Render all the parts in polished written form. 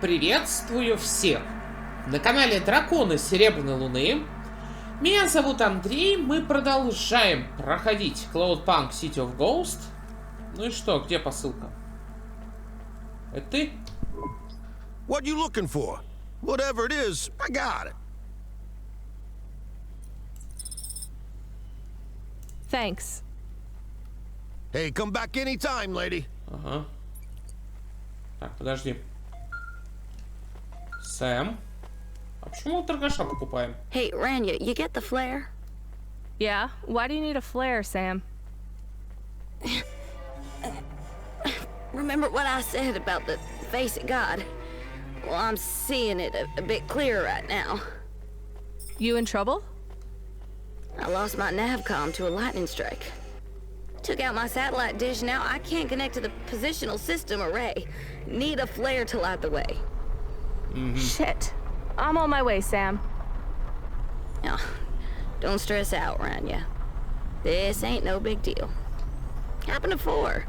Приветствую всех! На канале Драконы Серебряной Луны. Меня зовут Андрей, мы продолжаем проходить Cloudpunk City of Ghost. Ну и что, где посылка? Это ты? What you looking for? Whatever it is, I got it. Thanks. Hey, come back anytime, lady. Ага. Так, подожди. Сэм. А почему мы торгаша покупаем? Hey, Ранию, you get the flare? Yeah? Why do you need a flare, Sam? Remember what I said about the face of God? Well, I'm seeing it a bit clearer right now. You in trouble? I lost my navcom to a lightning strike. Took out my satellite dish, now I can't connect to the positional system array. Need a flare to light the way. Shit. I'm on my way, Sam. Now, don't stress out, Ranyu. This ain't no big deal. Happened before,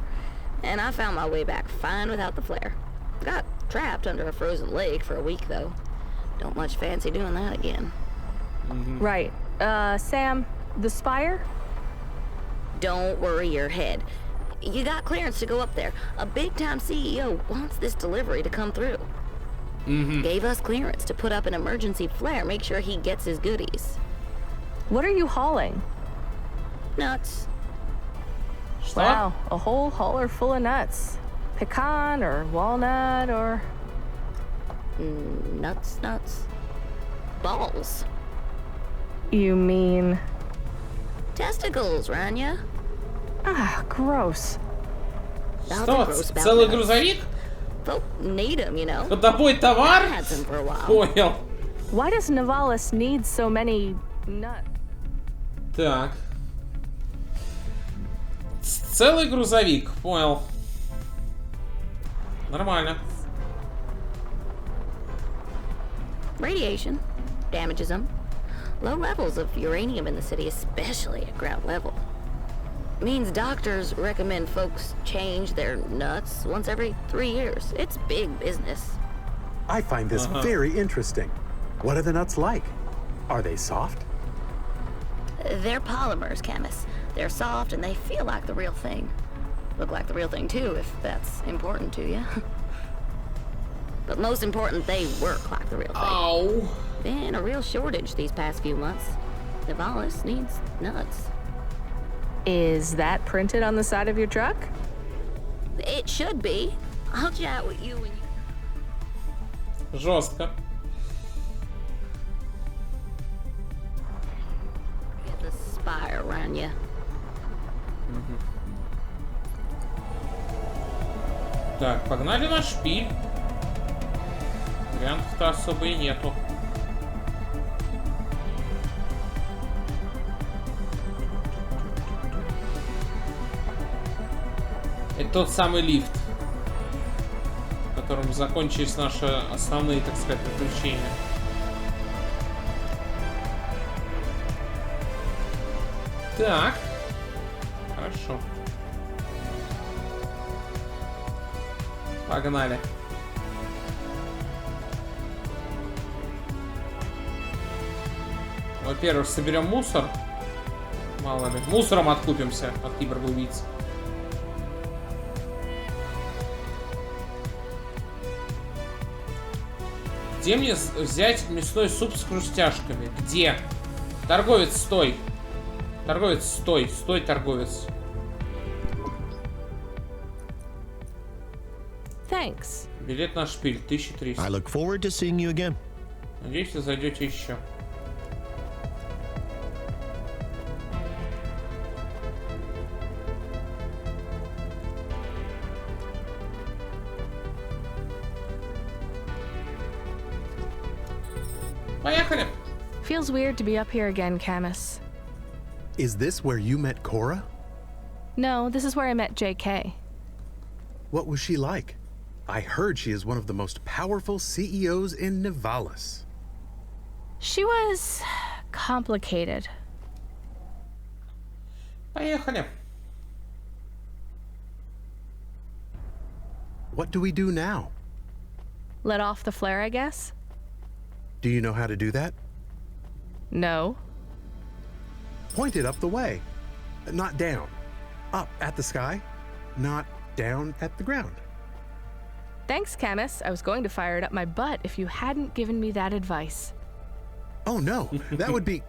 and I found my way back fine without the flare. Got trapped under a frozen lake for a week, though. Don't much fancy doing that again. Right. Sam, the spire? Don't worry your head. You got clearance to go up there. A big-time CEO wants this delivery to come through. Gave us clearance to put up an emergency flare, make sure he gets his goodies. What are you hauling? Nuts. Что? Wow, a whole hauler full of nuts. Pecan or walnut or... Nuts. Balls. You mean... Testicles, Ranyu. Ah, gross. Что? Целый грузовик? Folk need them, you know. Ходовой товар? I had some for a while. Понял. Why does Nivalisa need so many nuts? Так. Целый грузовик, понял. Нормально. Radiation damages them. Low levels of uranium in the city, especially at ground level. Means doctors recommend folks change their nuts once every 3 years. It's big business. I find this very interesting. What are the nuts like? Are they soft? They're polymers, chemists. They're soft and they feel like the real thing. Look like the real thing too, if that's important to you. But most important, they work like the real thing. Ау. Been a real shortage these past few months. Nivalice needs nuts. Is that printed on the side of your truck? It should be. I'll chat with you when you... Жестко. Get the spire around you. Так, погнали на шпиль. Вариантов-то особо и нету. Это тот самый лифт, в котором закончились наши основные, так сказать, приключения. Так. Хорошо. Погнали. Во-первых, соберем мусор. Мало ли. Мусором откупимся от киборга-убийцы. Где мне взять мясной суп с хрустяшками? Где? Торговец, стой. Торговец, стой. Стой, торговец. Thanks. Билет на шпиль, 1300. I look forward to seeing you again. Надеюсь, вы зайдете еще. Поехали! Feels weird to be up here again, Camus. Is this where you met Cora? No, this is where I met JK. What was she like? I heard she is one of the most powerful CEOs in Nivalice. She was... complicated. Поехали! What do we do now? Let off the flare, I guess? Do you know how to do that? No. Point it up the way. Not down. Up at the sky, not down at the ground. Thanks, Camus. I was going to fire it up my butt if you hadn't given me that advice. Oh no, that would be...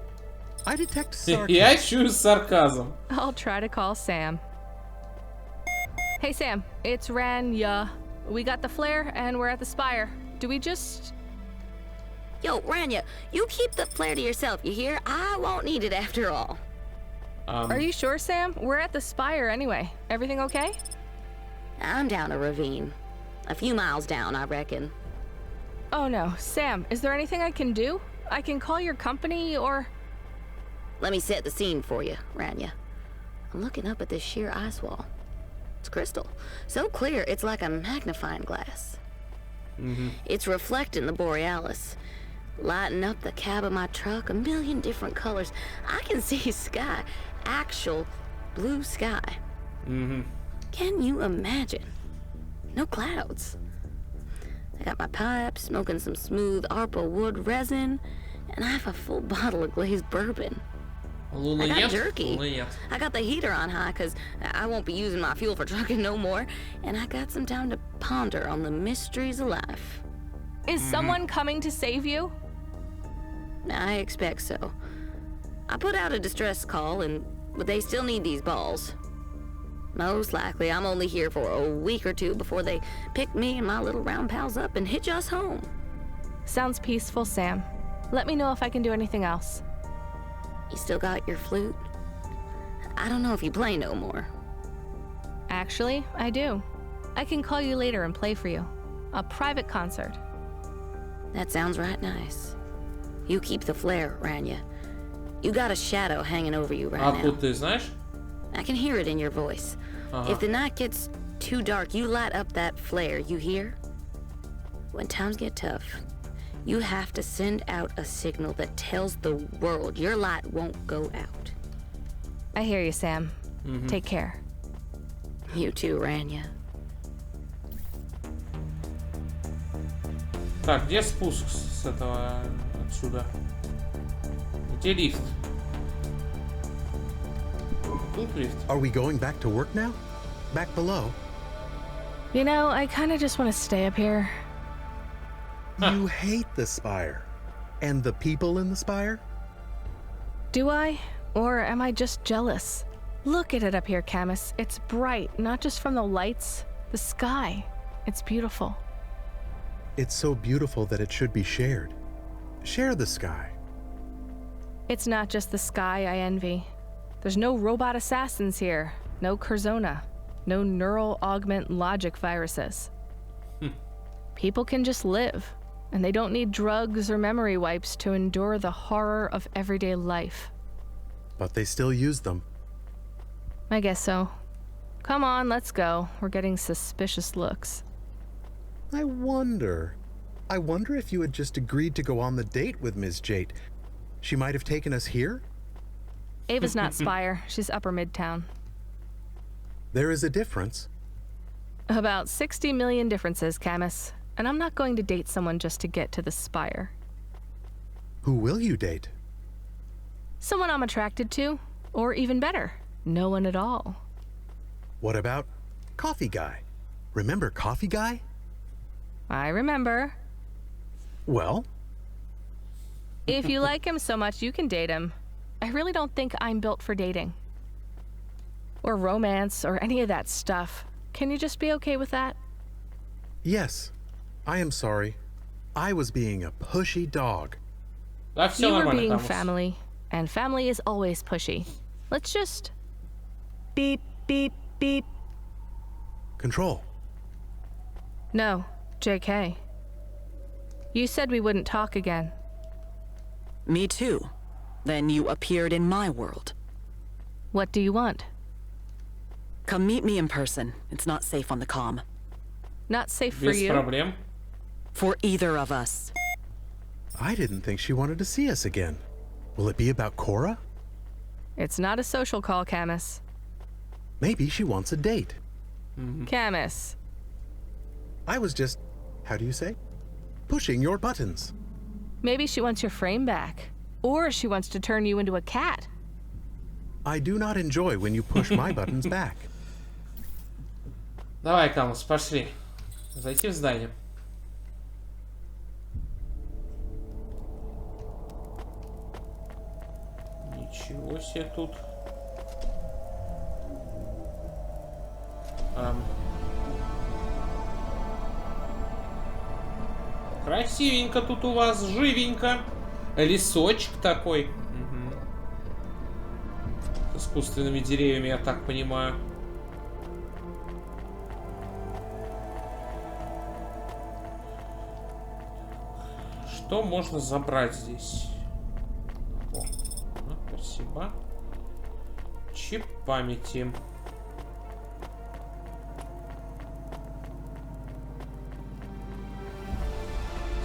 I detect sarcasm. Я чую сарказм. I'll try to call Sam. Hey, Sam. It's Ranya. We got the flare, and we're at the spire. Do we just... Yo, Ranya, you keep the flare to yourself, you hear? I won't need it after all. Are you sure, Sam? We're at the spire anyway. Everything okay? I'm down a ravine. A few miles down, I reckon. Oh no. Sam, is there anything I can do? I can call your company or... Let me set the scene for you, Ranya. I'm looking up at this sheer ice wall. It's crystal. So clear, it's like a magnifying glass. It's reflecting the borealis. Lighting up the cab of my truck, a million different colors. I can see sky. Actual blue sky. Can you imagine? No clouds. I got my pipe, smoking some smooth ARPA wood resin, and I have a full bottle of glazed bourbon. I got jerky. I got the heater on high because I won't be using my fuel for trucking no more, and I got some time to ponder on the mysteries of life. Is someone coming to save you? I expect so. I put out a distress call, but they still need these balls. Most likely, I'm only here for a week or two before they pick me and my little round pals up and hitch us home. Sounds peaceful, Sam. Let me know if I can do anything else. You still got your flute? I don't know if you play no more. Actually, I do. I can call you later and play for you. A private concert. That sounds right nice. You keep the flare, Ranya. You got a shadow hanging over you right now. Откуда ты знаешь? I can hear it in your voice. If the night gets too dark, you light up that flare, you hear? When times get tough, you have to send out a signal that tells the world your light won't go out. I hear you, Sam. Take care. You too, Ranya. Так, где спуск с этого отсюда? Где лифт? Тут лифт. Are we going back to work now? Back below? You know, I kind of just want to stay up here. You hate the spire. And the people in the spire? Do I? Or am I just jealous? Look at it up here, Camus. It's bright, not just from the lights, the sky. It's beautiful. It's so beautiful that it should be shared. Share the sky. It's not just the sky I envy. There's no robot assassins here, no Curzona, no neural augment logic viruses. People can just live, and they don't need drugs or memory wipes to endure the horror of everyday life. But they still use them. I guess so. Come on, let's go. We're getting suspicious looks. I wonder if you had just agreed to go on the date with Ms. Jate. She might have taken us here? Ava's not Spire. She's Upper Midtown. There is a difference. About 60 million differences, Camus. And I'm not going to date someone just to get to the Spire. Who will you date? Someone I'm attracted to. Or even better, no one at all. What about Coffee Guy? Remember Coffee Guy? I remember. Well? If you like him so much, you can date him. I really don't think I'm built for dating. Or romance, or any of that stuff. Can you just be okay with that? Yes. I am sorry. I was being a pushy dog. Да, все You were нормально, being Камус. family, and family is always pushy. Let's just... beep, beep, beep. Control. No, JK. You said we wouldn't talk again. Me too. Then you appeared in my world. What do you want? Come meet me in person. It's not safe on the comm. Not safe for Без you. проблем. For either of us. I didn't think she wanted to see us again. Will it be about Cora? It's not a social call, Camus. Maybe she wants a date. Camus. I was just, how do you say? pushing your buttons. Maybe she wants your frame back. Or she wants to turn you into a cat. I do not enjoy when you push my buttons back. Давай, Камус, пошли. Зайти в здание. Ничего себе тут. Красивенько тут у вас, живенько. Лесочек такой. Угу. С искусственными деревьями, я так понимаю. Что можно забрать здесь? О, спасибо. Чип памяти.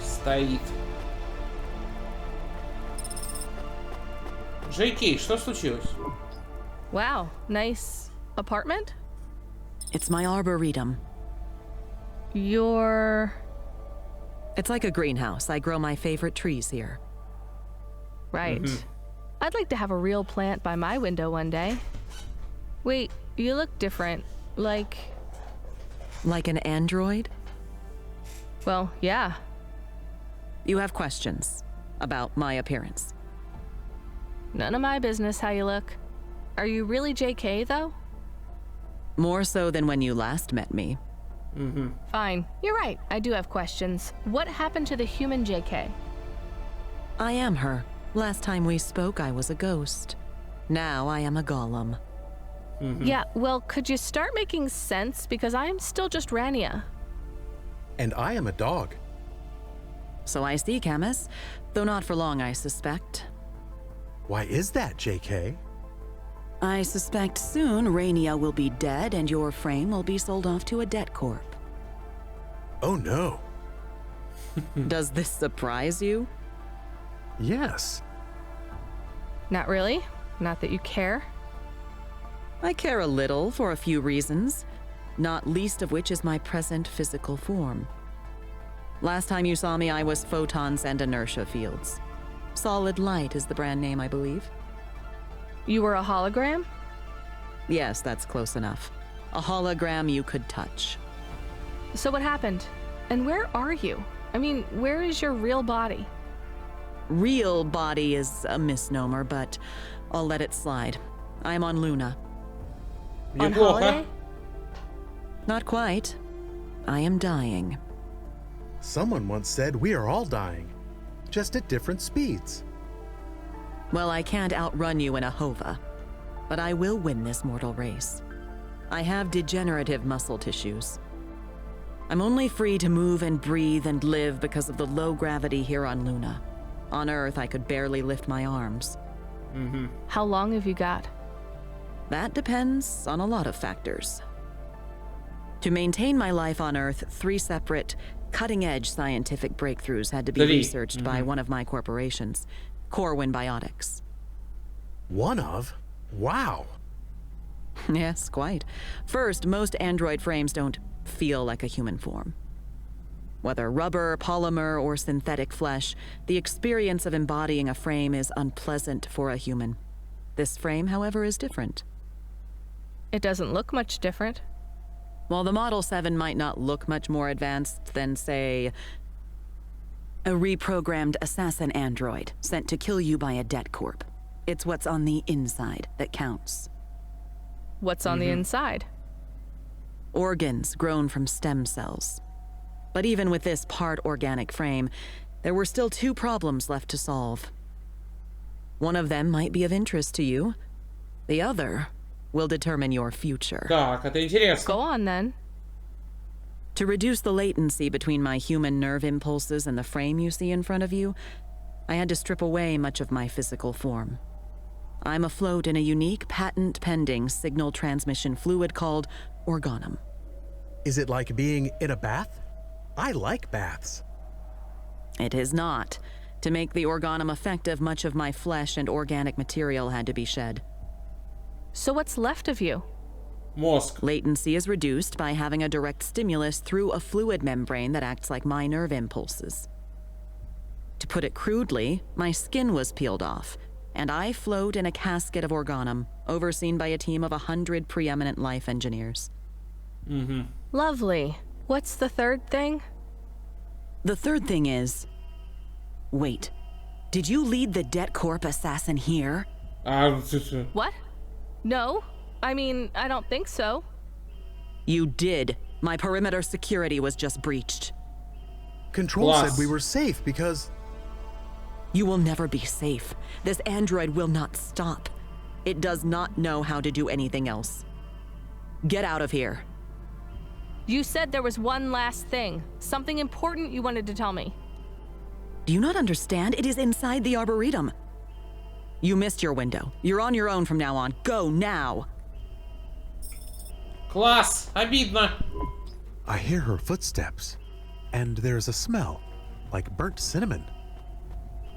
Стоит. Джей Кей, что случилось? Wow, nice apartment? It's my arboretum. It's like a greenhouse. I grow my favorite trees here. Right. I'd like to have a real plant by my window one day. Wait, you look different. Like an android? Well, yeah. You have questions about my appearance. None of my business how you look. Are you really JK, though? More so than when you last met me. Fine. You're right. I do have questions. What happened to the human JK? I am her. Last time we spoke, I was a ghost. Now I am a golem. Yeah, well, could you start making sense? Because I'm still just Rania. And I am a dog. So I see, Camus. Though not for long, I suspect. Why is that, JK? I suspect soon Rania will be dead and your frame will be sold off to a debt corp. Oh no. Does this surprise you? Yes. Not really. Not that you care. I care a little for a few reasons, not least of which is my present physical form. Last time you saw me, I was photons and inertia fields. Solid Light is the brand name, I believe. You were a hologram? Yes, that's close enough. A hologram you could touch. So what happened? And where are you? I mean, where is your real body? Real body is a misnomer, but I'll let it slide. I'm on Luna. On Неплохо. holiday? Not quite. I am dying. Someone once said we are all dying, just at different speeds. Well, I can't outrun you in a hova, but I will win this mortal race. I have degenerative muscle tissues. I'm only free to move and breathe and live because of the low gravity here on Luna. On Earth, I could barely lift my arms. How long have you got? That depends on a lot of factors. To maintain my life on Earth, 3 separate, cutting-edge scientific breakthroughs had to be researched by one of my corporations, Corwin Biotics. One of? Wow. Yes, quite. First, most android frames don't feel like a human form. Whether rubber, polymer, or synthetic flesh, the experience of embodying a frame is unpleasant for a human. This frame, however, is different. It doesn't look much different. While the Model 7 might not look much more advanced than, say, a reprogrammed assassin android sent to kill you by a debt corp, it's what's on the inside that counts. What's on the inside? Organs grown from stem cells. But even with this part organic frame, there were still 2 problems left to solve. One of them might be of interest to you. The other will determine your future. Так, это интересно. Go on then. To reduce the latency between my human nerve impulses and the frame you see in front of you, I had to strip away much of my physical form. I'm afloat in a unique patent-pending signal transmission fluid called organum. Is it like being in a bath? I like baths. It is not. To make the organum effective, much of my flesh and organic material had to be shed. So what's left of you? Мозг. Latency is reduced by having a direct stimulus through a fluid membrane that acts like my nerve impulses. To put it crudely, my skin was peeled off, and I float in a casket of organum, overseen by a team of 100 preeminent life engineers. Lovely. What's the third thing? The third thing is... Wait. Did you lead the Det Corp assassin here? What? No. I mean, I don't think so. You did. My perimeter security was just breached. Control Plus. said we were safe because... You will never be safe. This android will not stop. It does not know how to do anything else. Get out of here. You said there was one last thing. Something important you wanted to tell me. Do you not understand? It is inside the Arboretum. You missed your window. You're on your own from now on. Go now. Класс. Обидно. I hear her footsteps, and there's a smell, like burnt cinnamon.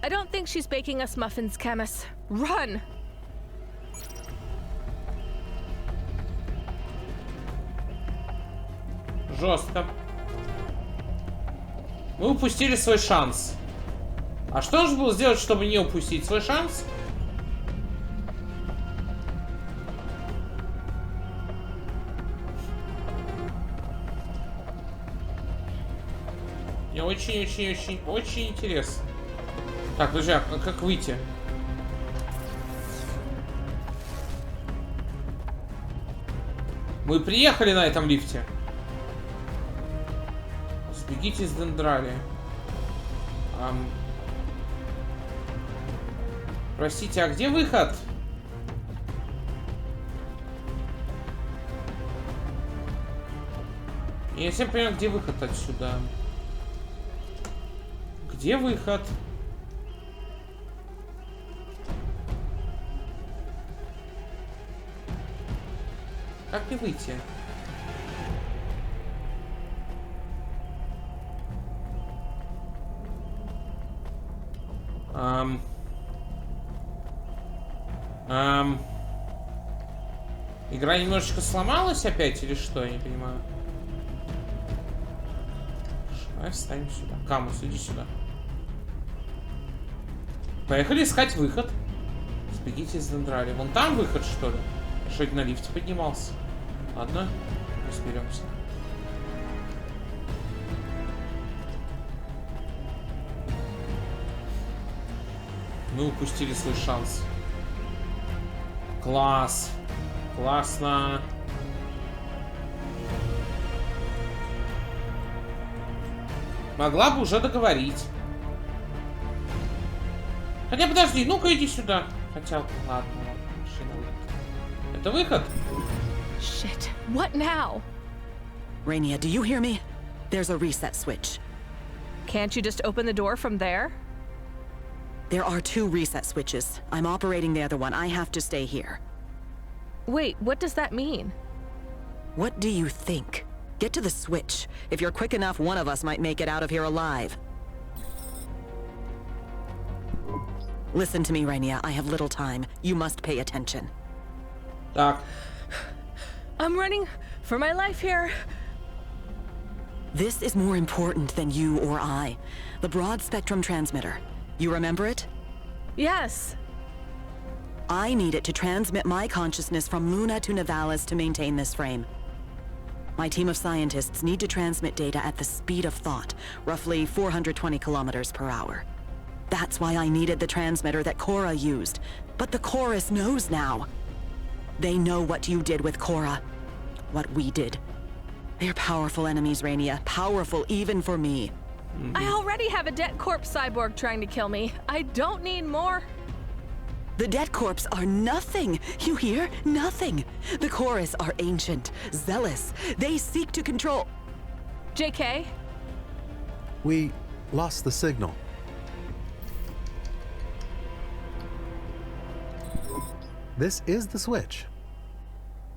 I don't think she's baking us muffins, Camus. Run! Жестко. Мы упустили свой шанс. А что нужно было сделать, чтобы не упустить свой шанс? Мне очень интересно. Так, подожди, а как выйти? Мы приехали на этом лифте. Сбегите из Дендралия. Простите, а где выход? Я не совсем понимаю, где выход отсюда. Где выход? Как мне выйти? Игра немножечко сломалась опять или что? Я не понимаю. Давай встанем сюда. Камус, иди сюда. Поехали искать выход. Сбегите из Дендрали. Вон там выход, что ли? Что это на лифте поднимался? Ладно, разберемся. Мы упустили свой шанс. Класс. Классно. Могла бы уже договорить. Хотя подожди, ну-ка иди сюда. Хотя, ладно, машина выход. Это выход? Shit. What now? Rainia, do you hear me? There's a reset switch. Can't you just open the door from there? There are 2 reset switches. I'm operating the other one. I have to stay here. Wait, what does that mean? What do you think? Get to the switch. If you're quick enough, one of us might make it out of here alive. Listen to me, Rainia. I have little time. You must pay attention. Так. I'm running for my life here. This is more important than you or I. The broad spectrum transmitter. You remember it? Yes. I need it to transmit my consciousness from Luna to Nivalis to maintain this frame. My team of scientists need to transmit data at the speed of thought, roughly 420 kilometers per hour. That's why I needed the transmitter that Cora used. But the Chorus knows now. They know what you did with Cora. What we did. They're powerful enemies, Rainia. Powerful even for me. I already have a Det Corp cyborg trying to kill me. I don't need more. The Det Corps are nothing. You hear? Nothing. The Chorus are ancient, zealous. They seek to control... JK? We lost the signal. This is the switch.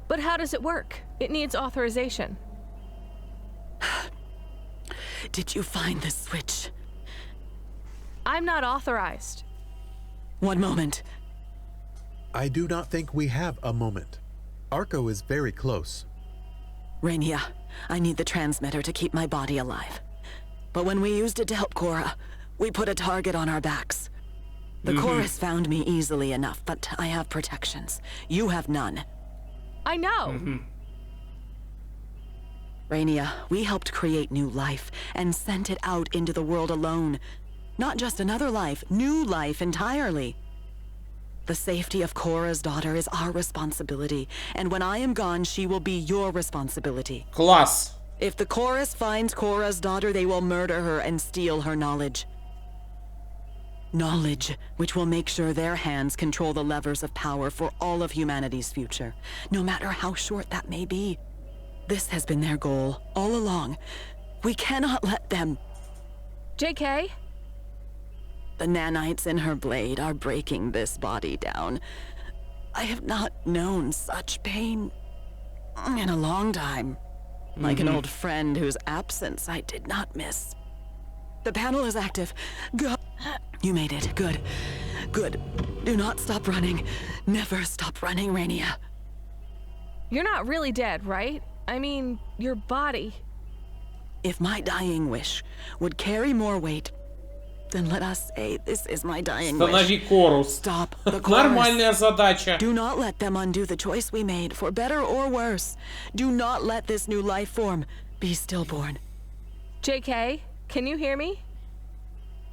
But how does it work? It needs authorization. Did you find the switch? I'm not authorized. One moment. I do not think we have a moment. Arco is very close. Rania, I need the transmitter to keep my body alive. But when we used it to help Cora, we put a target on our backs. The chorus found me easily enough, but I have protections. You have none. I know. Rania, we helped create new life and sent it out into the world alone. Not just another life, new life entirely. The safety of Cora's daughter is our responsibility, and when I am gone, she will be your responsibility. Класс. If the chorus finds Cora's daughter, they will murder her and steal her knowledge. Knowledge which will make sure their hands control the levers of power for all of humanity's future, no matter how short that may be. This has been their goal all along. We cannot let them. JK? The nanites in her blade are breaking this body down. I have not known such pain in a long time. Like an old friend whose absence I did not miss. The panel is active. Go. You made it. Good. Good. Do not stop running. Never stop running, Rania. You're not really dead, right? I mean, your body. If my dying wish would carry more weight, then let us say this is my dying wish. Останови Корус. Stop the chorus. Нормальная задача. Do not let them undo the choice we made, for better or worse. Do not let this new life form be stillborn. JK, can you hear me?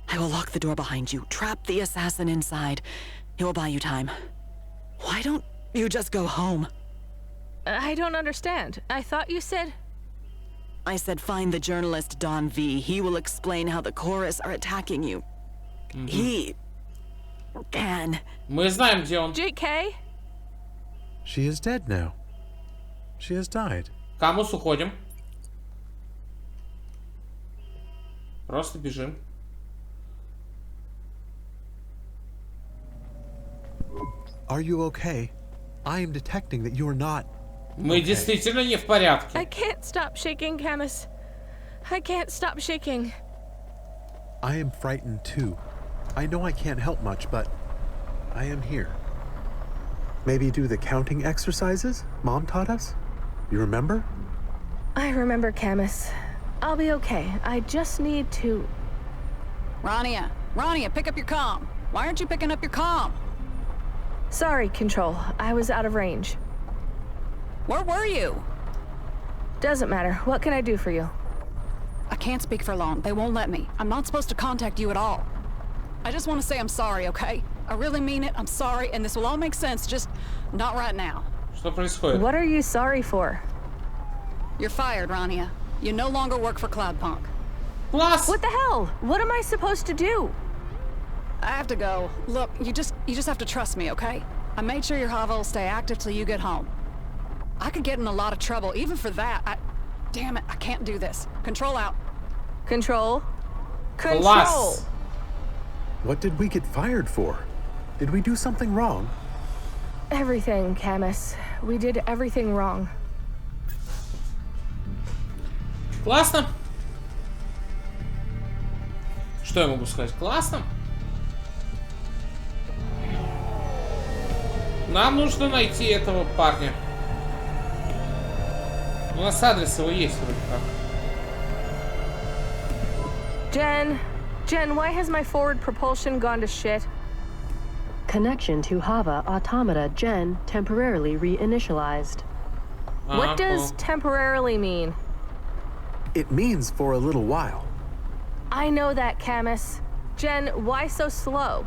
I will lock the door behind you, trap the assassin inside. It will buy you time. Why don't you just go home? I don't understand. I thought you said... I said find the journalist Don V. He will explain how the chorus are attacking you. He can. Мы знаем, где он. JK? She is dead now. She has died. Камус, уходим. Просто бежим. Are you okay? I am detecting that you're not. Мы действительно не в порядке. I can't stop shaking, Camus. I can't stop shaking. I am frightened too. I know I can't help much, but I am here. Maybe do the counting exercises Mom taught us? You remember? I remember, Camus. I'll be okay. I just need to... Rania, pick up your comm. Why aren't you picking up your comm? Sorry, Control. I was out of range. Where were you? Doesn't matter. What can I do for you? I can't speak for long. They won't let me. I'm not supposed to contact you at all. I just want to say I'm sorry, okay? I really mean it. I'm sorry, and this will all make sense, just not right now. Что происходит? What are you sorry for? You're fired, Rania. You no longer work for Cloudpunk. Класс! What the hell? What am I supposed to do? I have to go. Look, you just have to trust me, okay? I made sure your Hava will stay active till you get home. I could get in a lot of trouble, even for that. Damn it, I can't do this. Control out. Control? Control! Класс! What did we get fired for? Did we do something wrong? Everything, Camus. We did everything wrong. Классно. Что я могу сказать? Классно. Нам нужно найти этого парня. У нас адрес его есть вроде как. Jen, why has my forward propulsion gone to shit? Connection to Hava Automata Gen temporarily reinitialized. What does temporarily mean? It means for a little while. I know that, Camus. Jen, why so slow?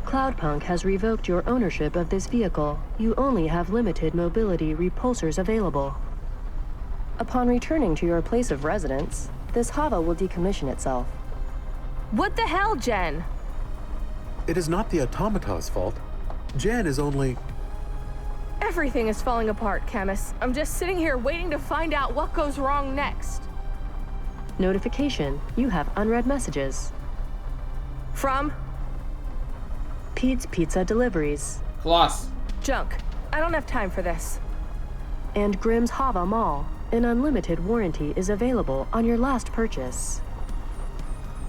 Cloudpunk has revoked your ownership of this vehicle. You only have limited mobility repulsors available. Upon returning to your place of residence, this Hava will decommission itself. What the hell, Jen? It is not the automata's fault. Jen is only... Everything is falling apart, Camus. I'm just sitting here waiting to find out what goes wrong next. Notification. You have unread messages. From? Pete's Pizza Deliveries. Класс. Junk. I don't have time for this. And Grimm's Hava Mall. An unlimited warranty is available on your last purchase.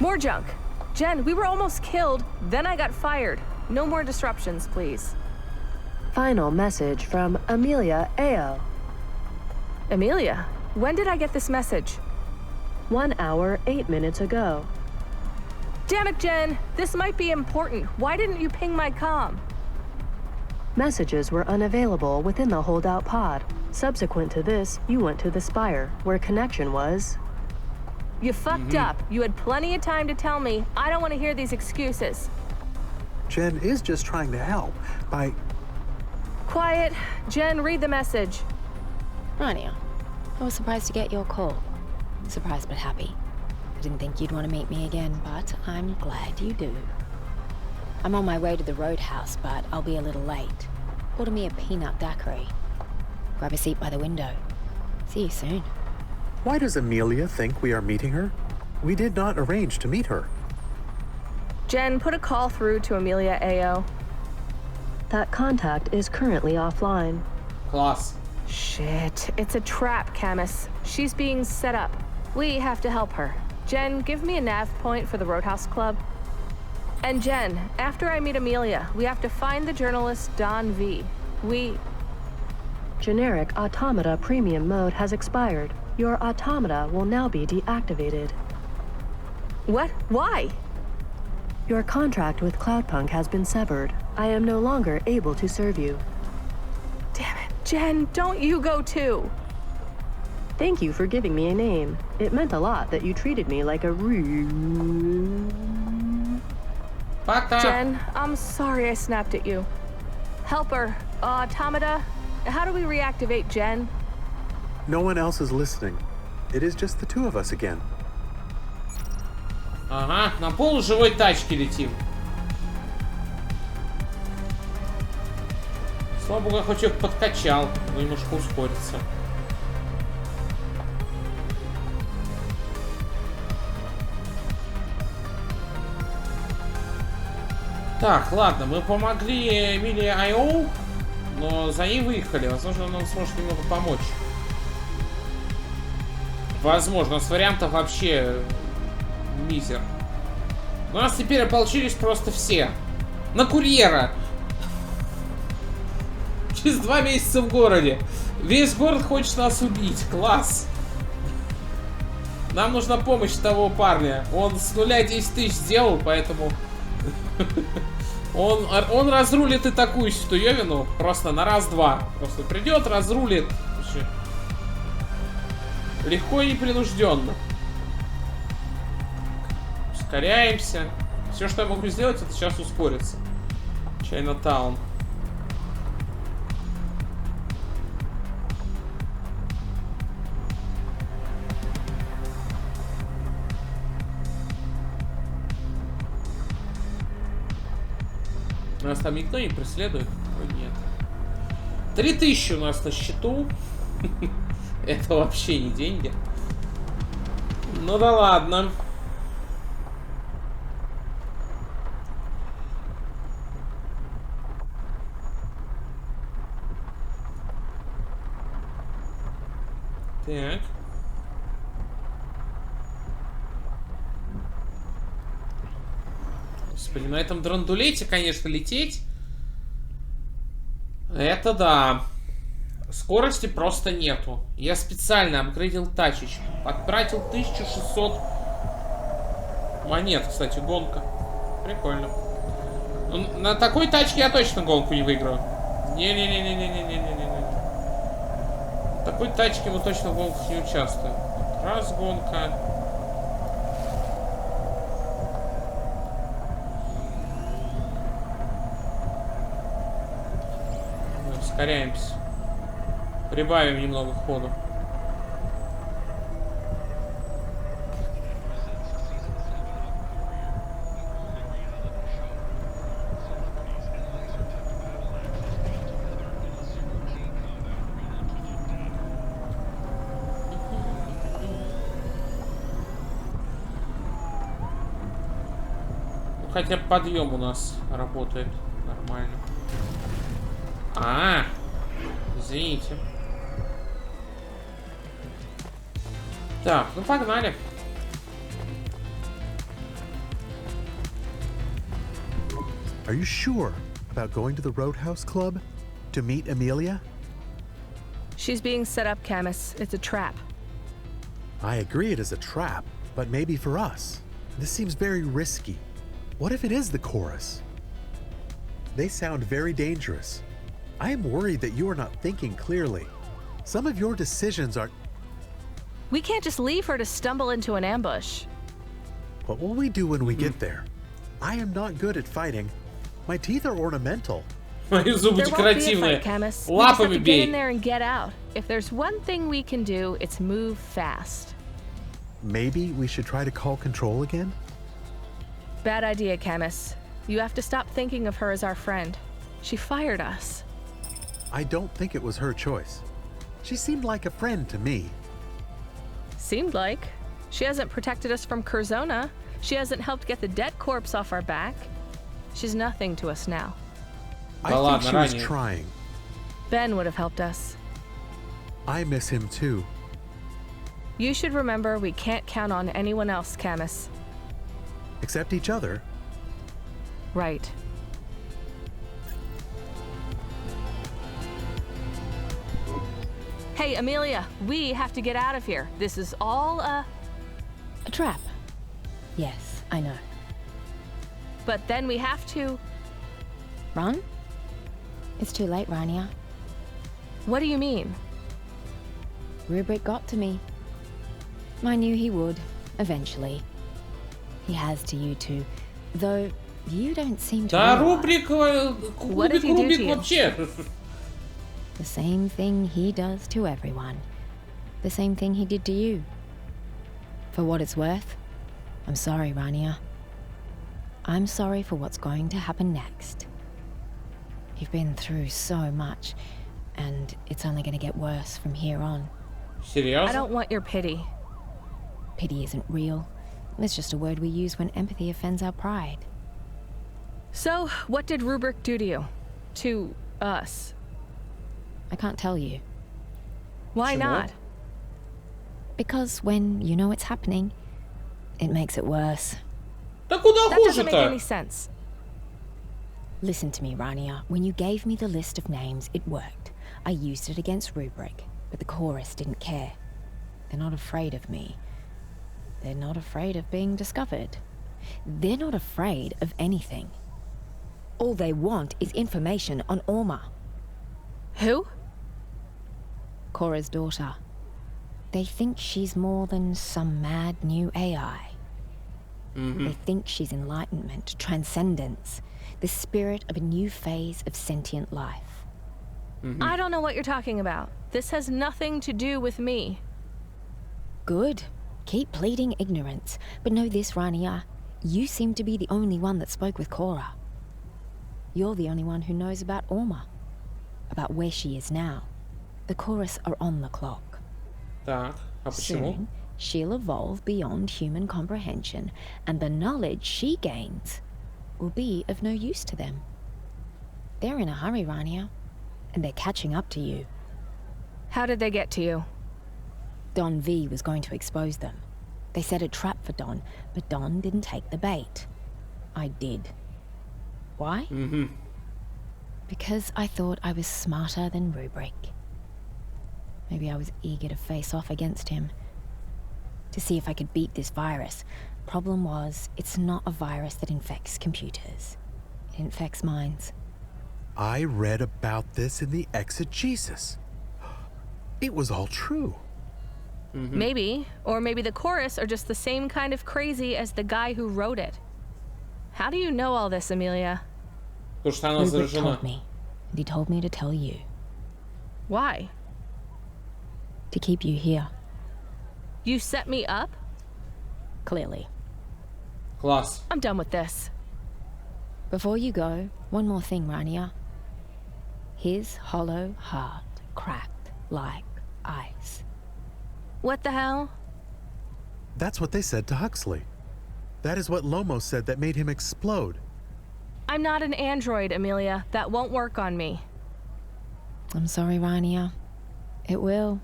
More junk. Jen, we were almost killed, then I got fired. No more disruptions, please. Final message from Amelia Ao. Amelia, when did I get this message? 1 hour, 8 minutes ago. Damn it, Jen! This might be important. Why didn't you ping my comm? Messages were unavailable within the holdout pod. Subsequent to this, you went to the Spire, where connection was... You fucked up. You had plenty of time to tell me. I don't want to hear these excuses. Jen is just trying to help by... Quiet. Jen, read the message. Ranию, I was surprised to get your call. Surprised but happy. I didn't think you'd want to meet me again, but I'm glad you do. I'm on my way to the roadhouse, but I'll be a little late. Order me a peanut daiquiri. Grab a seat by the window. See you soon. Why does Amelia think we are meeting her? We did not arrange to meet her. Jen, put a call through to Amelia Ao. That contact is currently offline. Класс. Shit, it's a trap, Camus. She's being set up. We have to help her. Jen, give me a nav point for the Roadhouse Club. And Jen, after I meet Amelia, we have to find the journalist Don V. Generic Automata Premium mode has expired. Your automata will now be deactivated. What? Why? Your contract with Cloudpunk has been severed. I am no longer able to serve you. Damn it. Jen, don't you go too. Thank you for giving me a name. It meant a lot that you treated me like a Пока. Jen, I'm sorry I snapped at you. Helper, automata, how do we reactivate Jen? No one else is listening. It is just the two of us again. Ага, на полуживой тачке летим. Слава богу, я хоть их подкачал, но немножко ускориться. Так, ладно, мы помогли Эмилии Айоу, но за ней выехали. Возможно, он нам сможет немного помочь. Возможно, у нас вариантов вообще мизер. У нас теперь ополчились просто все. На курьера. Через 2 месяца в городе. Весь город хочет нас убить. Класс. Нам нужна помощь того парня. Он с нуля 10 тысяч сделал, поэтому... Он разрулит и такую ситуевину просто на раз-два. Просто придет, разрулит. Легко и непринужденно. Ускоряемся. Все, что я могу сделать, это сейчас ускориться. Чайнатаун. Нас там никто не преследует? Ой, нет. 3000 у нас на счету. Это вообще не деньги. Ну да ладно. Так. Господи, на этом драндулете, конечно, лететь. Это да. Скорости просто нету. Я специально апгрейдил тачечку. Потратил 1600 монет, кстати, гонка. Прикольно. Ну, на такой тачке я точно гонку не выиграю. Не-не-не-не-не-не-не-не-не. На такой тачке мы точно в гонках не участвуем. Раз гонка. Ускоряемся. Прибавим немного ходу. Хотя подъем у нас работает нормально. Извините. Так, ну погнали. Are you sure about going to the Roadhouse Club? To meet Amelia? She's being set up, Camus. It's a trap. I agree it is a trap, but maybe for us. This seems very risky. What if it is the chorus? They sound very dangerous. I am worried that you are not thinking clearly. Some of your decisions are... We can't just leave her to stumble into an ambush. What will we do when we get there? I am not good at fighting. My teeth are ornamental. Мои зубы There won't be a декоративные. fight, Camus. We just have Лапами to get in бей. there and get out. If there's one thing we can do, it's move fast. Maybe we should try to call control again? Bad idea, Camus. You have to stop thinking of her as our friend. She fired us. I don't think it was her choice. She seemed like a friend to me. Seemed like. She hasn't protected us from Curzona. She hasn't helped get the debt corpse off our back. She's nothing to us now. I Да think ладно, she was Ранию. trying. Ben would have helped us. I miss him too. You should remember we can't count on anyone else, Camus. Except each other. Right. Hey, Amelia, we have to get out of here. This is all A trap. Yes, I know. But then we have to... Run? It's too late, Rania. What do you mean? Rubric got to me. I knew he would, eventually. He has to you too. Though, you don't seem to Да, realize Рубик, What did he do Рубик to you? вообще. the same thing he does to everyone. The same thing he did to you. For what it's worth, I'm sorry, Rania. I'm sorry for what's going to happen next. You've been through so much, and it's only going to get worse from here on. I Серьезно? don't want your pity. Pity isn't real. It's just a word we use when empathy offends our pride. So, what did Rubric do to you? To us? I can't tell you. Why Чего? not? Because when you know it's happening, it makes it worse. Да куда That doesn't make any хуже-то? sense. Listen to me, Rania. When you gave me the list of names, it worked. I used it against Rubric, but the chorus didn't care. They're not afraid of me. They're not afraid of being discovered. They're not afraid of anything. All they want is information on Orma, Who? Cora's daughter. They think she's more than some mad new AI. They think she's enlightenment, transcendence, the spirit of a new phase of sentient life. I don't know what you're talking about. This has nothing to do with me. Good. Keep pleading ignorance. But know this, Rania. You seem to be the only one that spoke with Cora. You're the only one who knows about Orma. About where she is now. The chorus are on the clock. Так, а почему? Soon, she'll evolve beyond human comprehension, and the knowledge she gains will be of no use to them. They're in a hurry, Rania, and they're catching up to you. How did they get to you? Don V was going to expose them. They set a trap for Don, but Don didn't take the bait. I did. Why? Because I thought I was smarter than Rubric. Maybe I was eager to face off against him. To see if I could beat this virus. Problem was, it's not a virus that infects computers. It infects minds. I read about this in the exegesis. It was all true. Maybe. Or maybe the chorus are just the same kind of crazy as the guy who wrote it. How do you know all this, Amelia? Потому что она Rubric заражена. told me, and he told me to tell you. Why? To keep you here, You set me up? clearly. Класс. I'm done with this. Before you go, one more thing, Rania. His hollow heart cracked like ice. What the hell? That's what they said to Huxley. That is what Lomo said that made him explode. I'm not an android, Amelia. That won't work on me. I'm sorry, Rania. It will.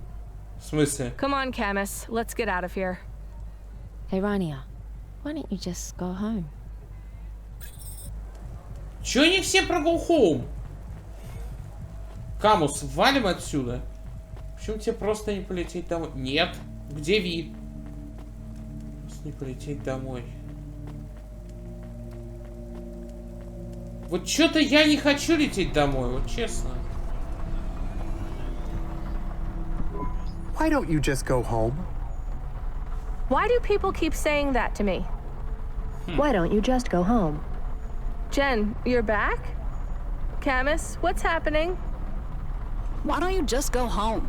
В смысле? Come on, Camus. Let's get out of here. Hey, Rania, why don't you just go home? Чё они все про Go Home? Камус, валим отсюда. Почему тебе просто не полететь домой? Нет. Где Ви? Просто не полететь домой. Вот что-то я не хочу лететь домой, вот честно. Why don't you just go home? Why do people keep saying that to me? Why don't you just go home? Jen, you're back? Camus, what's happening? Why don't you just go home?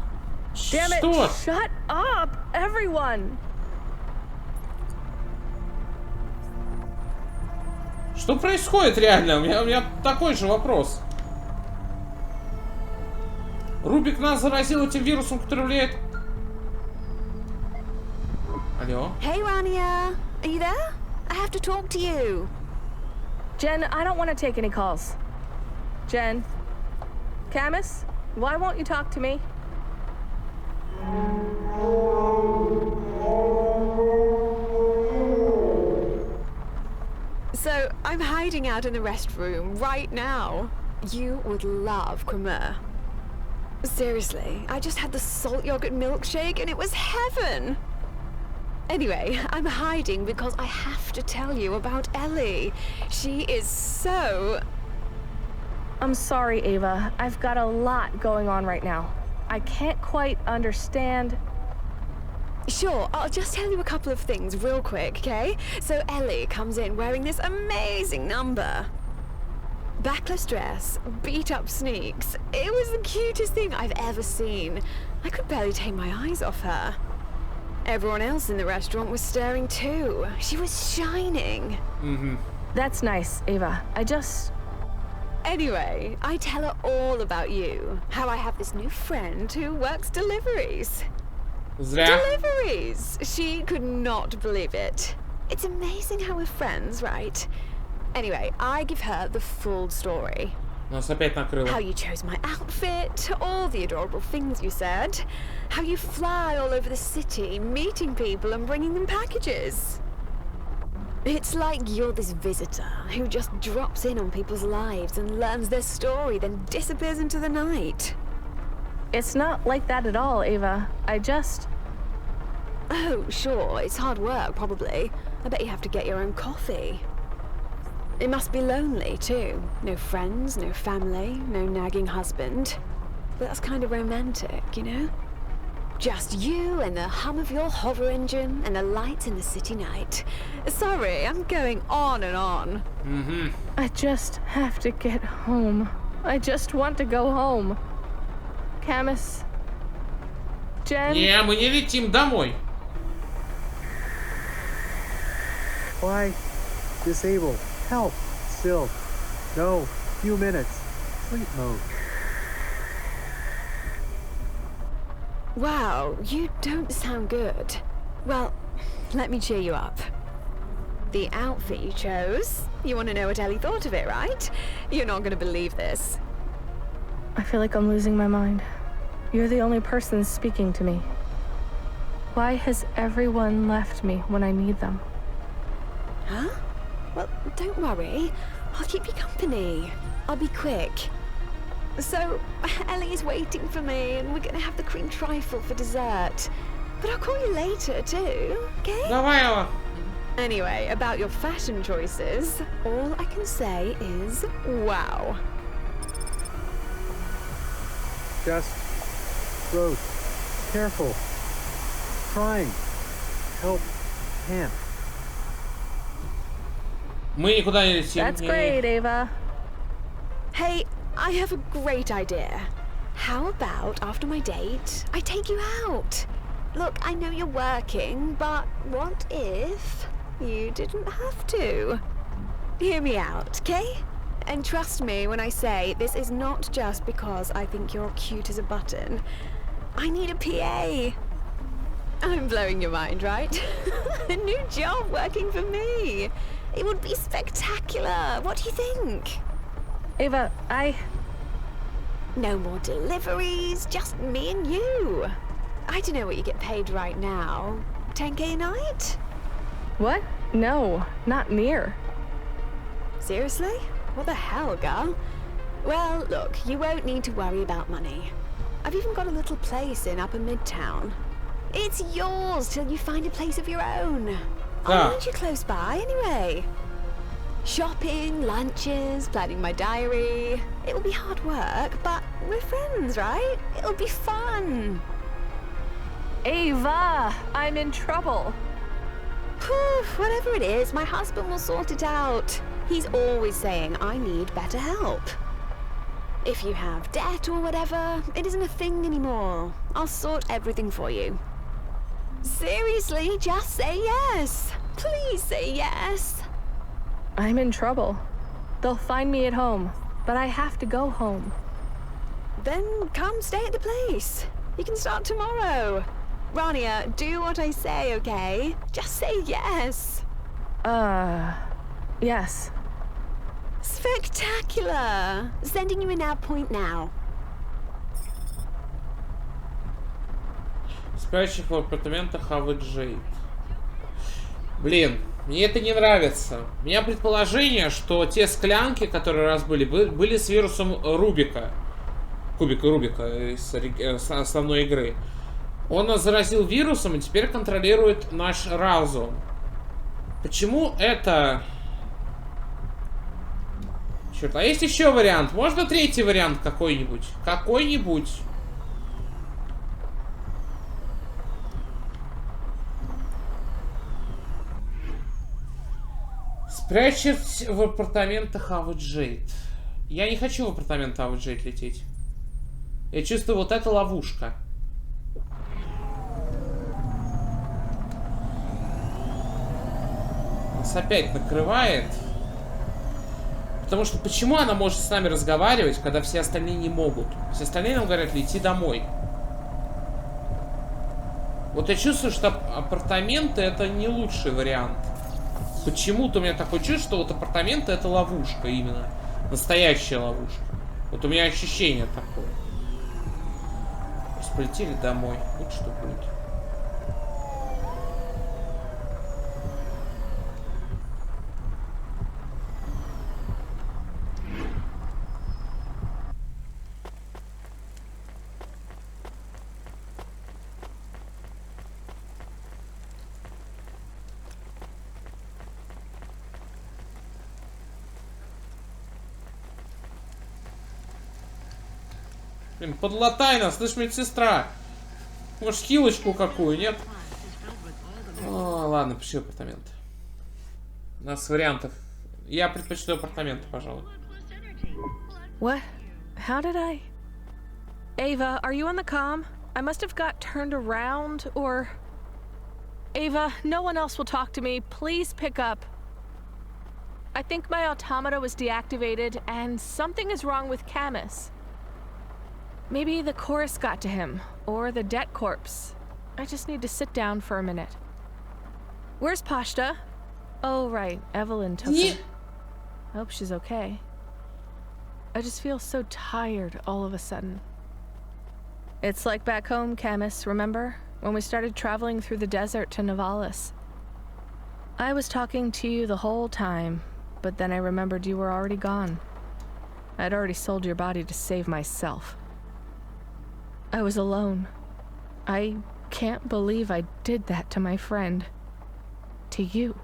Damn it! Что? Shut up, everyone! Что происходит реально? У меня такой же вопрос. Рубик нас заразил этим вирусом, который влияет... Алло? Hey, Rania. Are you there? I have to talk to you. Jen, I don't want to take any calls. Jen? Camus? Why won't you talk to me? So, I'm hiding out in the restroom right now. You would love Cremeur. Seriously, I just had the salt yogurt milkshake and it was heaven! Anyway, I'm hiding because I have to tell you about Ellie. She is so... I'm sorry, Ava. I've got a lot going on right now. I can't quite understand. Sure, I'll just tell you a couple of things real quick, okay? So Ellie comes in wearing this amazing number. Backless dress, beat-up sneaks. It was the cutest thing I've ever seen. I could barely take my eyes off her. Everyone else in the restaurant was staring too. She was shining. That's nice, Ava. Anyway, I tell her all about you. How I have this new friend who works deliveries. Зря. Deliveries! She could not believe it. It's amazing how we're friends, right? Anyway, I give her the full story. Нас опять накрыло. How you chose my outfit, all the adorable things you said. How you fly all over the city, meeting people and bringing them packages. It's like you're this visitor who just drops in on people's lives and learns their story, then disappears into the night. It's not like that at all, Ava. Oh, sure, it's hard work, probably. I bet you have to get your own coffee. It must be lonely, too. No friends, no family, no nagging husband. But that's kind of romantic, you know? Just you and the hum of your hover engine and the lights in the city night. Sorry, I'm going on and on. I just have to get home. I just want to go home. Camus? Jen? Не, мы не летим домой. Why? Disable. Help. Still. No. Few minutes. Sleep mode. Wow, you don't sound good. Well, let me cheer you up. The outfit you chose. You want to know what Ellie thought of it, right? You're not going to believe this. I feel like I'm losing my mind. You're the only person speaking to me. Why has everyone left me when I need them? Huh? Well, don't worry. I'll keep you company. I'll be quick. So, Ellie is waiting for me, and we're gonna have the cream trifle for dessert. But I'll call you later, too, okay? Давай, Алла. Anyway, about your fashion choices, all I can say is wow. Just road. Careful. Trying. Help. Can't. Мы никуда не летим. That's great, Ava. Hey, I have a great idea. How about after my date, I take you out? Look, I know you're working, but what if you didn't have to? Hear me out, okay? And trust me when I say this is not just because I think you're cute as a button. I need a PA. I'm blowing your mind, right? A new job working for me. It would be spectacular. What do you think? Ava, No more deliveries, just me and you. I don't know what you get paid right now. 10K a night? What? No, not near. Seriously? What the hell, girl? Well, look, you won't need to worry about money. I've even got a little place in Upper Midtown. It's yours till you find a place of your own. I'll meet you close by anyway. Shopping, lunches, planning my diary. It will be hard work, but we're friends, right? It'll be fun. Ava, I'm in trouble. Whew, whatever it is, my husband will sort it out. He's always saying I need better help. If you have debt or whatever, it isn't a thing anymore. I'll sort everything for you. Seriously, just say yes. Please say yes. I'm in trouble. They'll find me at home, but I have to go home. Then come stay at the place. You can start tomorrow. Rania, do what I say, okay? Just say yes. Yes. Spectacular! Sending you a nav point now. Спящих в апартаментах Джейд. Блин, мне это не нравится. У меня предположение, что те склянки, которые раз были с вирусом Рубика. Кубика Рубика из основной игры. Он нас заразил вирусом и теперь контролирует наш разум. Почему это... Черт, а есть еще вариант? Можно третий вариант какой-нибудь? Какой-нибудь. Спрячься в апартаментах Джейд. Я не хочу в апартаменты Джейд лететь. Я чувствую, вот эта ловушка. Нас опять накрывает. Потому что почему она может с нами разговаривать, когда все остальные не могут? Все остальные нам говорят, лети домой. Вот я чувствую, что апартаменты это не лучший вариант. Почему-то у меня такое чувство, что вот апартаменты это ловушка именно. Настоящая ловушка. Вот у меня ощущение такое. Просто полетели домой. Вот что будет. Блин, подлатай нас, слышь, медсестра. Может, хилочку какую, нет? О, ладно, пошли в апартамент. У нас вариантов. Я предпочту апартаменты, пожалуй. What? How did I? Ava, are you on the comm? I must have got turned around, or... Ava, no one else will talk to me. Please pick up. I think my automata was deactivated, and something is wrong with Camus. Maybe the chorus got to him, or the debt corpse. I just need to sit down for a minute. Where's Pashta? Oh, right, Evelyn took her. I hope she's okay. I just feel so tired all of a sudden. It's like back home, Camus, remember? When we started traveling through the desert to Nivaliss. I was talking to you the whole time, but then I remembered you were already gone. I'd already sold your body to save myself. I was alone. I can't believe I did that to my friend. To you.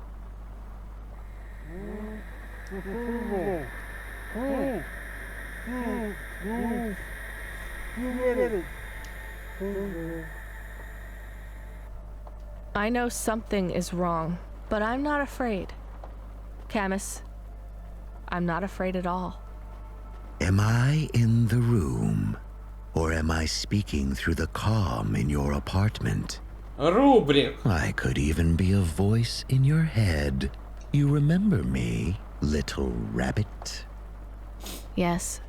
I know something is wrong, but I'm not afraid. Camus, I'm not afraid at all. Am I in the room? Or am I speaking through the comm in your apartment? Рубрик. I could even be a voice in your head. You remember me, little rabbit? Yes.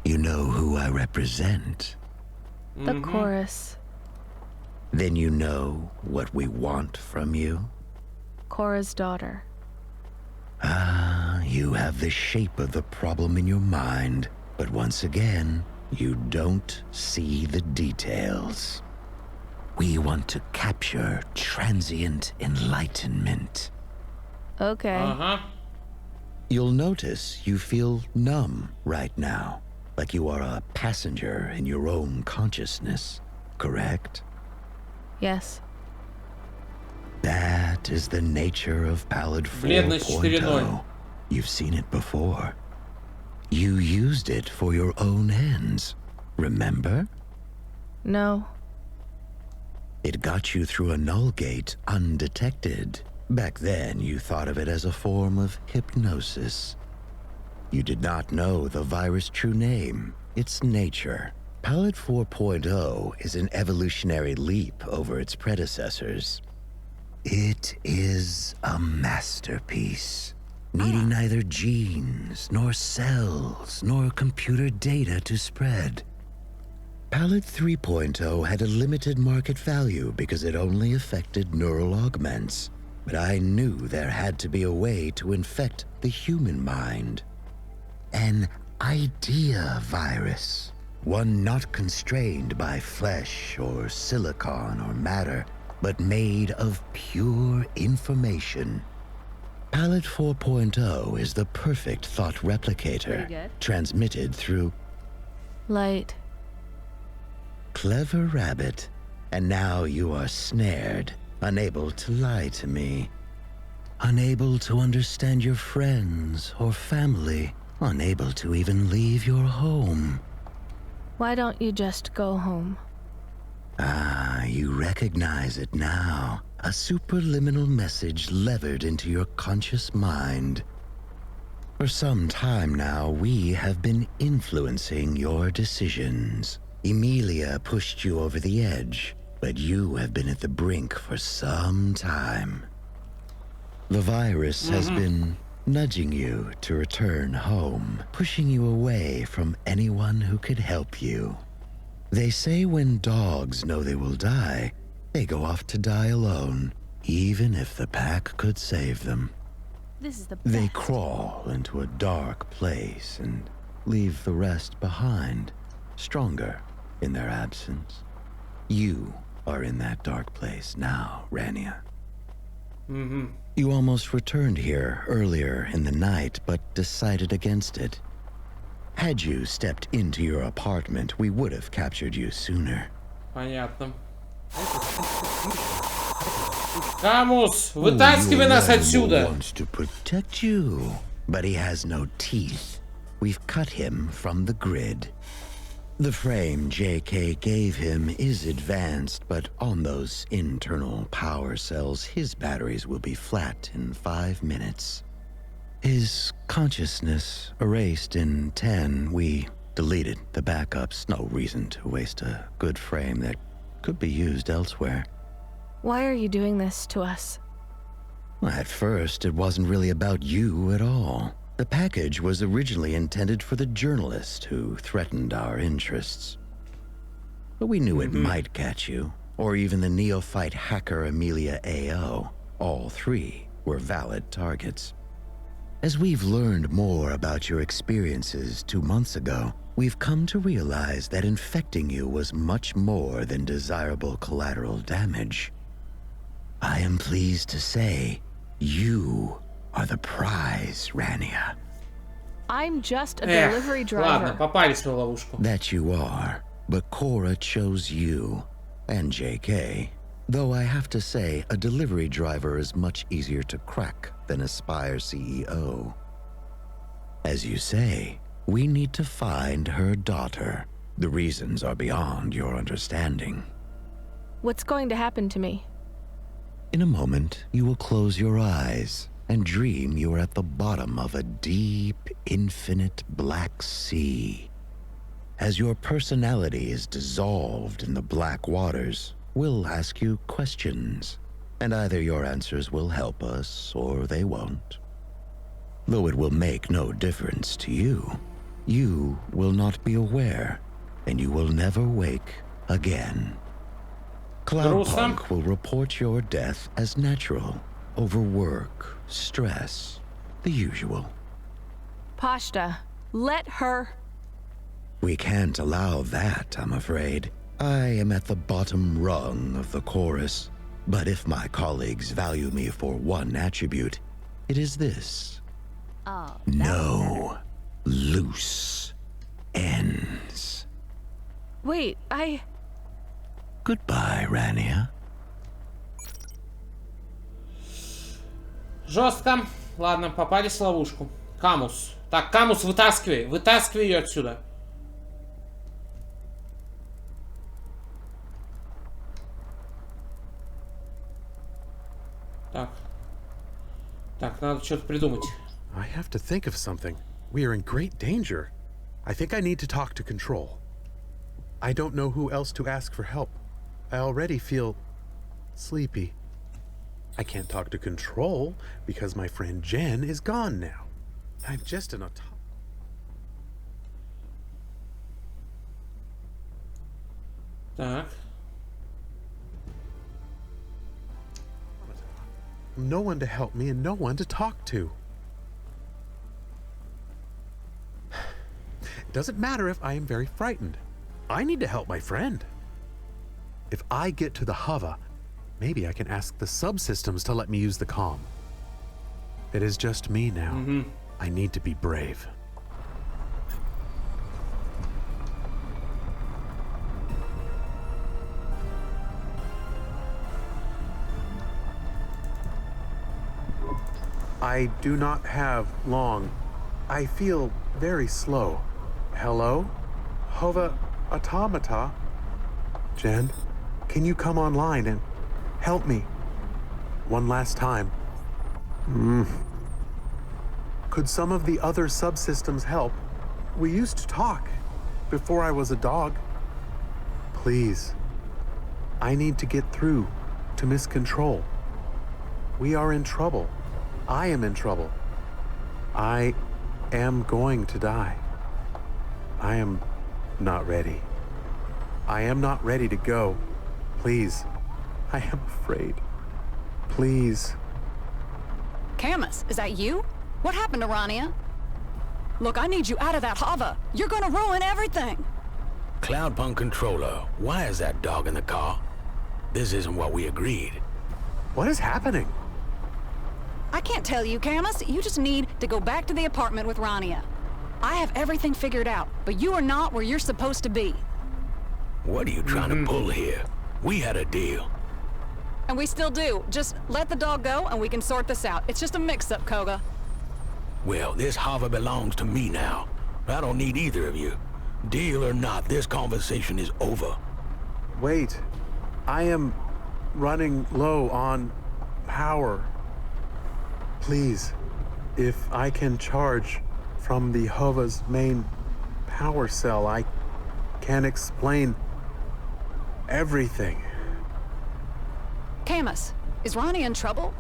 You know who I represent? The chorus. Then you know what we want from you? Cora's daughter. Ah, you have the shape of the problem in your mind, but once again, you don't see the details. We want to capture transient enlightenment. Okay. You'll notice you feel numb right now, like you are a passenger in your own consciousness, correct? Yes. That is the nature of Palette 4.0. You've seen it before. You used it for your own ends, remember? No. It got you through a null gate undetected. Back then, you thought of it as a form of hypnosis. You did not know the virus' true name, its nature. Palette 4.0 is an evolutionary leap over its predecessors. It is a masterpiece, needing neither genes, nor cells, nor computer data to spread. Palette 3.0 had a limited market value because it only affected neural augments. But I knew there had to be a way to infect the human mind. An idea virus. One not constrained by flesh or silicon or matter, but made of pure information. Palette 4.0 is the perfect thought replicator, transmitted through... Light. Clever rabbit. And now you are snared. Unable to lie to me. Unable to understand your friends or family. Unable to even leave your home. Why don't you just go home? Ah, you recognize it now. A superliminal message levered into your conscious mind. For some time now, we have been influencing your decisions. Emilia pushed you over the edge. But you have been at the brink for some time. The virus has been nudging you to return home, pushing you away from anyone who could help you. They say when dogs know they will die, they go off to die alone, even if the pack could save them. This is the best. They crawl into a dark place and leave the rest behind, stronger in their absence. You are in that dark place now, Rania. You almost returned here earlier in the night, but decided against it. Had you stepped into your apartment, we would have captured you sooner. Понятно. Камус, вытаскивай нас отсюда! Wants to protect you, but he has no teeth. We've cut him from the grid. The frame JK gave him is advanced, but on those internal power cells, his batteries will be flat in 5 minutes. His consciousness erased in 10. We deleted the backups. No reason to waste a good frame that could be used elsewhere. Why are you doing this to us? At first, it wasn't really about you at all. The package was originally intended for the journalist who threatened our interests. But we knew it might catch you, or even the neophyte hacker Amelia A.O. All three were valid targets. As we've learned more about your experiences 2 months ago, we've come to realize that infecting you was much more than desirable collateral damage. I am pleased to say, you are the prize, Rania. I'm just a delivery driver. Ладно, попали в свою ловушку. That you are, but Cora chose you, and JK. Though I have to say, a delivery driver is much easier to crack than a Spire CEO. As you say, we need to find her daughter. The reasons are beyond your understanding. What's going to happen to me? In a moment, you will close your eyes and dream you are at the bottom of a deep, infinite black sea. As your personality is dissolved in the black waters, we'll ask you questions, and either your answers will help us or they won't. Though it will make no difference to you, you will not be aware, and you will never wake again. Cloudpunk will report your death as natural. Overwork, stress, the usual. Pashta, let her... We can't allow that, I'm afraid. I am at the bottom rung of the chorus. But if my colleagues value me for one attribute, it is this. Oh, No loose ends. Wait, Goodbye, Ранию. Жестко. Ладно, попались в ловушку. Камус. Так, Камус, вытаскивай. Вытаскивай ее отсюда. Так. Так, надо что-то придумать. I have to think of something. We are in great danger. I think I need to talk to Control. I don't know who else to ask for help. I already feel sleepy. I can't talk to Control because my friend Jen is gone now. I'm just in a Так. No one to help me and no one to talk to. It doesn't matter if I am very frightened. I need to help my friend. If I get to the hover, maybe I can ask the subsystems to let me use the comm. It is just me now. I need to be brave. I do not have long. I feel very slow. Hello? Hova Automata? Jen, can you come online and help me? One last time. Could some of the other subsystems help? We used to talk before I was a dog. Please. I need to get through to Miss Control. We are in trouble. I am in trouble. I am going to die. I am not ready. I am not ready to go. Please. I am afraid. Please. Camus, is that you? What happened to Ranию? Look, I need you out of that hover. You're gonna ruin everything. Cloudpunk controller, why is that dog in the car? This isn't what we agreed. What is happening? I can't tell you, Camus. You just need to go back to the apartment with Ranию. I have everything figured out, but you are not where you're supposed to be. What are you trying to pull here? We had a deal. And we still do. Just let the dog go and we can sort this out. It's just a mix-up, Koga. Well, this hover belongs to me now. I don't need either of you. Deal or not, this conversation is over. Wait. I am running low on power. Please, if I can charge from the Hova's main power cell, I can explain everything. Camus, is Ranию in trouble?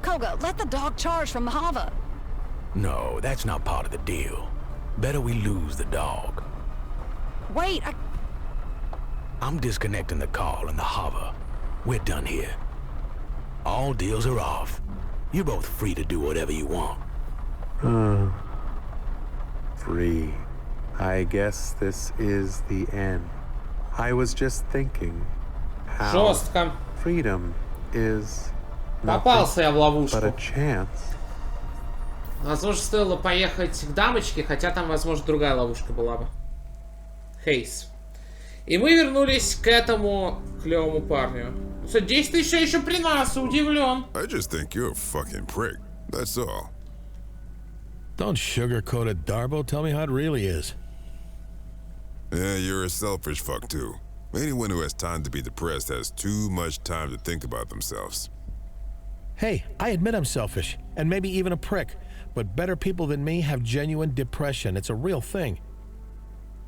Koga, let the dog charge from the hover. No, that's not part of the deal. Better we lose the dog. Wait, I'm disconnecting the call and the hover. We're done here. All deals are off. You're both free to do whatever you want. Free. I guess this is the end. I was just thinking how Жестко. freedom is Попался я в ловушку. but a chance. Возможно, стоило поехать к дамочке, хотя там, возможно, другая ловушка была бы. Хейс. И мы вернулись к этому клевому парню. Действие еще при нас, удивлен. I just think you're a fucking prick. That's all. Don't sugarcoat it, Darbo. Tell me how it really is. Yeah, you're a selfish fuck too. Anyone who has time to be depressed has too much time to think about themselves. Hey, I admit I'm selfish, and maybe even a prick, but better people than me have genuine depression. It's a real thing.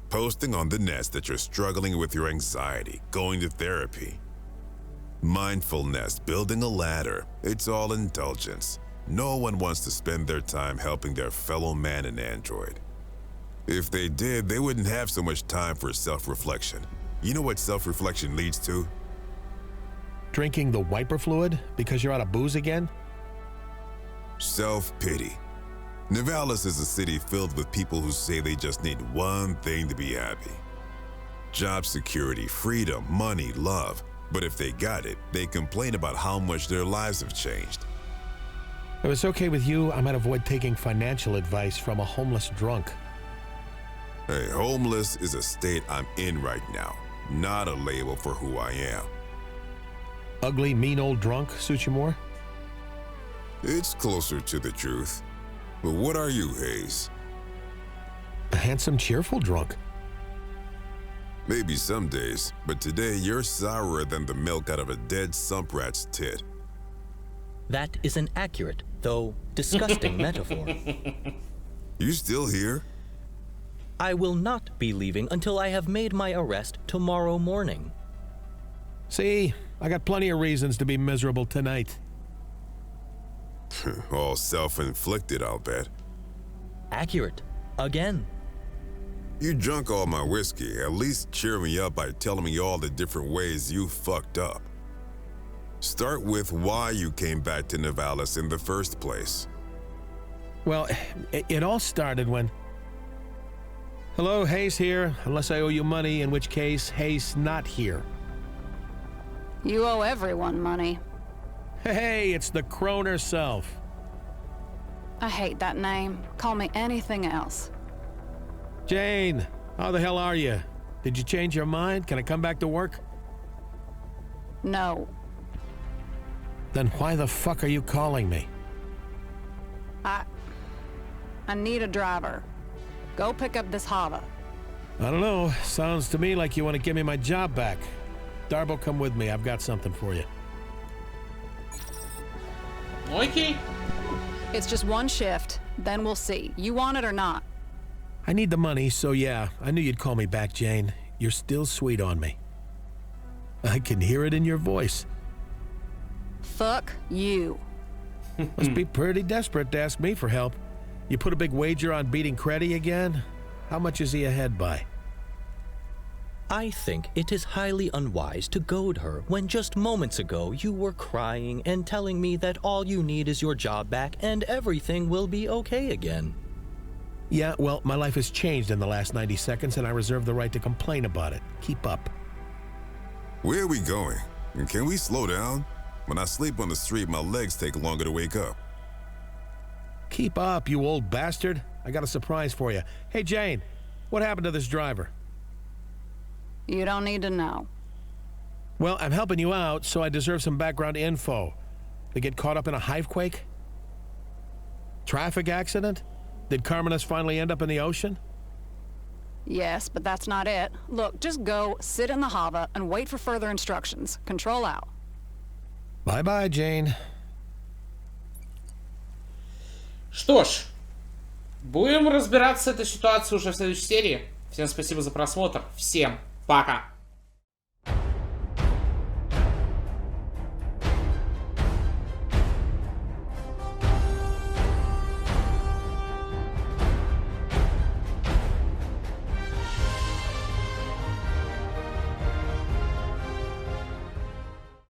Posting on the net that you're struggling with your anxiety, going to therapy. Mindfulness, building a ladder, it's all indulgence. No one wants to spend their time helping their fellow man and android. If they did, they wouldn't have so much time for self-reflection. You know what self-reflection leads to? Drinking the wiper fluid because you're out of booze again? Self-pity. Nivalisa is a city filled with people who say they just need one thing to be happy. Job security, freedom, money, love. But if they got it, they complain about how much their lives have changed. If it's okay with you, I might avoid taking financial advice from a homeless drunk. Hey, homeless is a state I'm in right now, not a label for who I am. Ugly, mean old drunk suits you more? It's closer to the truth. But what are you, Hayes? A handsome, cheerful drunk. Maybe some days, but today you're sourer than the milk out of a dead sump rat's tit. That is an accurate, though disgusting metaphor. You still here? I will not be leaving until I have made my arrest tomorrow morning. See, I got plenty of reasons to be miserable tonight. All self-inflicted, I'll bet. Accurate. Again. You drunk all my whiskey. At least cheer me up by telling me all the different ways you fucked up. Start with why you came back to Nivalice in the first place. Well, it all started when... Hello, Hayes here. Unless I owe you money, in which case, Hayes not here. You owe everyone money. Hey, it's the crone herself. I hate that name. Call me anything else. Jane, how the hell are you? Did you change your mind? Can I come back to work? No. Then why the fuck are you calling me? I need a driver. Go pick up this Hava. I don't know. Sounds to me like you want to give me my job back. Darbo, come with me. I've got something for you. Окей. It's just one shift, then we'll see. You want it or not? I need the money, so yeah, I knew you'd call me back, Jane. You're still sweet on me. I can hear it in your voice. Fuck you. Must be pretty desperate to ask me for help. You put a big wager on beating Creddy again? How much is he ahead by? I think it is highly unwise to goad her when just moments ago you were crying and telling me that all you need is your job back and everything will be okay again. Yeah, well, my life has changed in the last 90 seconds and I reserve the right to complain about it. Keep up. Where are we going? And can we slow down? When I sleep on the street, my legs take longer to wake up. Keep up, you old bastard. I got a surprise for you. Hey, Jane, what happened to this driver? You don't need to know. Well, I'm helping you out, so I deserve some background info. They get caught up in a hivequake? Traffic accident? Did Carmenes finally end up in the ocean? Yes, but that's not it. Look, just go, sit in the Hava, and wait for further instructions. Control out. Bye-bye, Jane. Что ж, будем разбираться с этой ситуацией уже в следующей серии. Всем спасибо за просмотр. Всем пока.